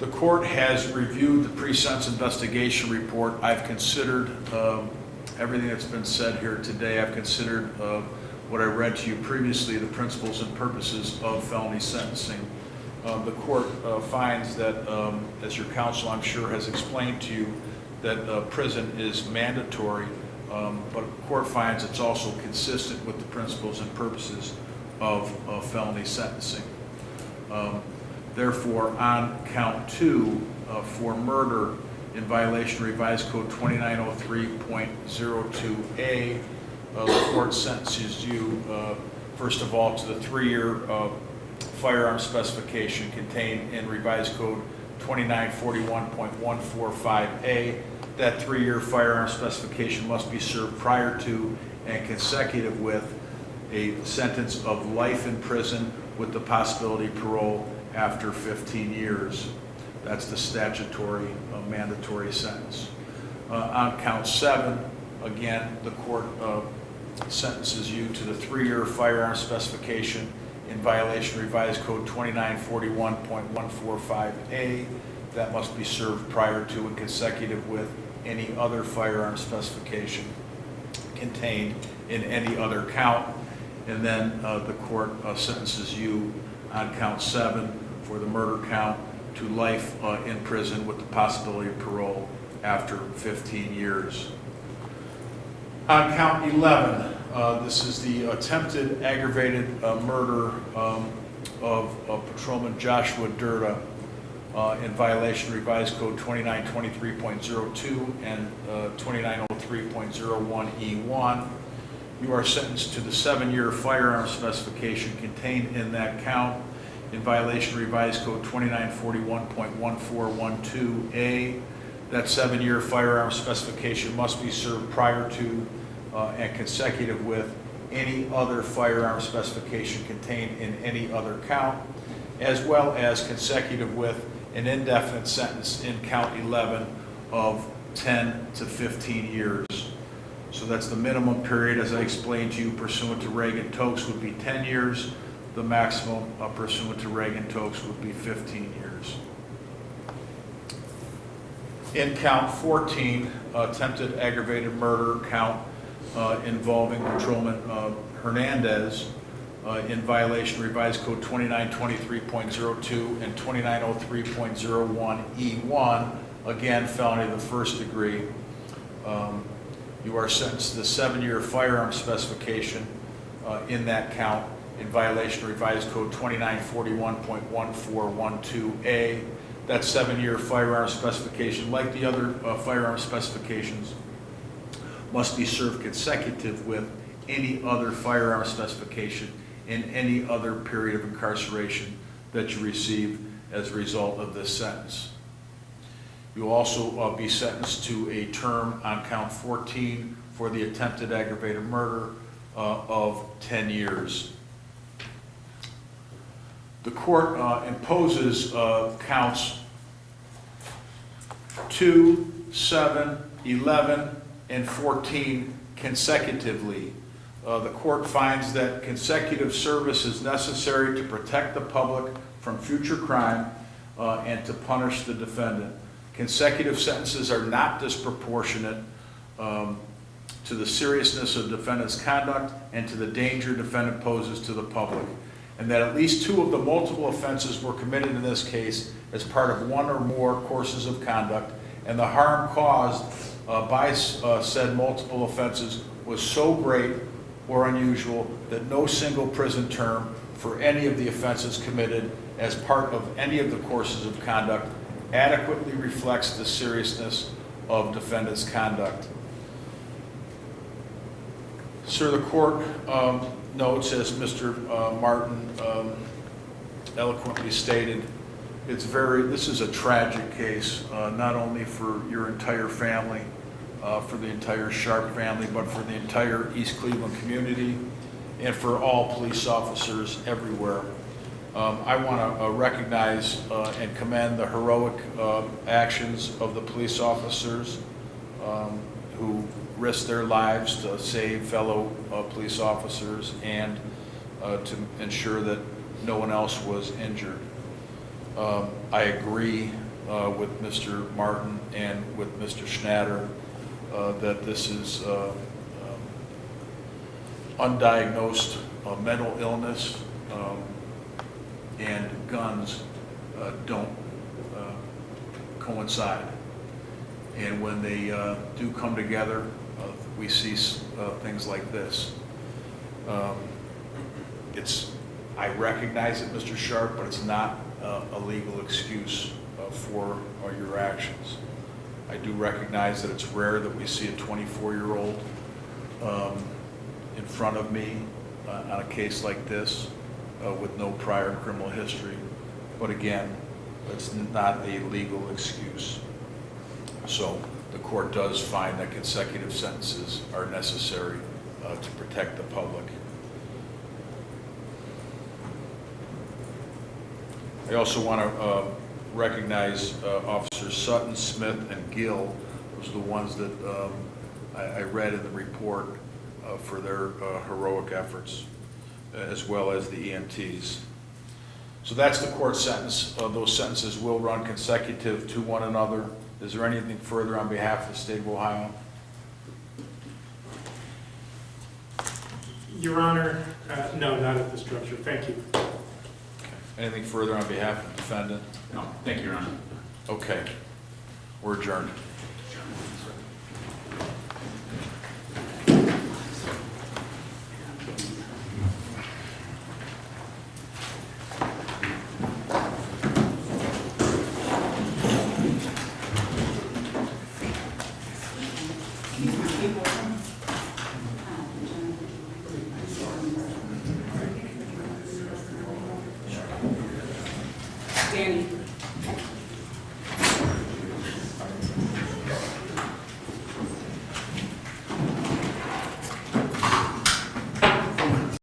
The court has reviewed the pre-sentence investigation report. I've considered everything that's been said here today. I've considered what I read to you previously, the principles and purposes of felony sentencing. The court finds that, as your counsel I'm sure has explained to you, that prison is mandatory, but the court finds it's also consistent with the principles and purposes of felony sentencing. Therefore, on count 2 for murder in violation of Revised Code 2903.02a, the court sentences you, first of all, to the 3-year firearm specification contained in Revised Code 2941.145a. That 3-year firearm specification must be served prior to and consecutive with a sentence of life in prison with the possibility of parole after 15 years. That's the statutory mandatory sentence. On count 7, again, the court sentences you to the 3-year firearm specification in violation of Revised Code 2941.145a. That must be served prior to and consecutive with any other firearm specification contained in any other count. And then the court sentences you on count 7 for the murder count to life in prison with the possibility of parole after 15 years. On count 11, this is the attempted aggravated murder of Patrolman Joshua Durda in violation of Revised Code 2923.02 and 2903.01E1. You are sentenced to the 7-year firearm specification contained in that count in violation of Revised Code 2941.1412A. That 7-year firearm specification must be served prior to and consecutive with any other firearm specification contained in any other count, as well as consecutive with an indefinite sentence in count 11 of 10 to 15 years. So that's the minimum period, as I explained to you, pursuant to Reagan-Tokes would be 10 years. The maximum pursuant to Reagan-Tokes would be 15 years. In count 14, attempted aggravated murder count involving Patrolman Hernandez in violation of Revised Code 2923.02 and 2903.01E1, again, felony of the first degree. You are sentenced to the 7-year firearm specification in that count in violation of Revised Code 2941.1412A. That 7-year firearm specification, like the other firearm specifications, must be served consecutive with any other firearm specification in any other period of incarceration that you receive as a result of this sentence. You'll also be sentenced to a term on count 14 for the attempted aggravated murder of 10 years. The court imposes counts 2, 7, 11, and 14 consecutively. The court finds that consecutive service is necessary to protect the public from future crime and to punish the defendant. Consecutive sentences are not disproportionate to the seriousness of defendant's conduct and to the danger defendant poses to the public, and that at least 2 of the multiple offenses were committed in this case as part of 1 or more courses of conduct, and the harm caused by said multiple offenses was so great or unusual that no single prison term for any of the offenses committed as part of any of the courses of conduct adequately reflects the seriousness of defendant's conduct. Sir, the court notes, as Mr. Martin eloquently stated, this is a tragic case, not only for your entire family, for the entire Sharp family, but for the entire East Cleveland community and for all police officers everywhere. I want to recognize and commend the heroic actions of the police officers who risked their lives to save fellow police officers and to ensure that no one else was injured. I agree with Mr. Martin and with Mr. Schnatter that this is undiagnosed mental illness and guns don't coincide. And when they do come together, we see things like this. I recognize it, Mr. Sharp, but it's not a legal excuse for your actions. I do recognize that it's rare that we see a 24-year-old in front of me on a case like this with no prior criminal history. But again, it's not a legal excuse. So the court does find that consecutive sentences are necessary to protect the public. I also want to recognize Officers Sutton, Smith, and Gill. Those are the ones that I read in the report for their heroic efforts, as well as the EMTs. So that's the court sentence. Those sentences will run consecutive to one another. Is there anything further on behalf of the state of Ohio? Your Honor, no, not at this juncture. Thank you. Okay. Anything further on behalf of the defendant? No, thank you, Your Honor. Okay. We're adjourned.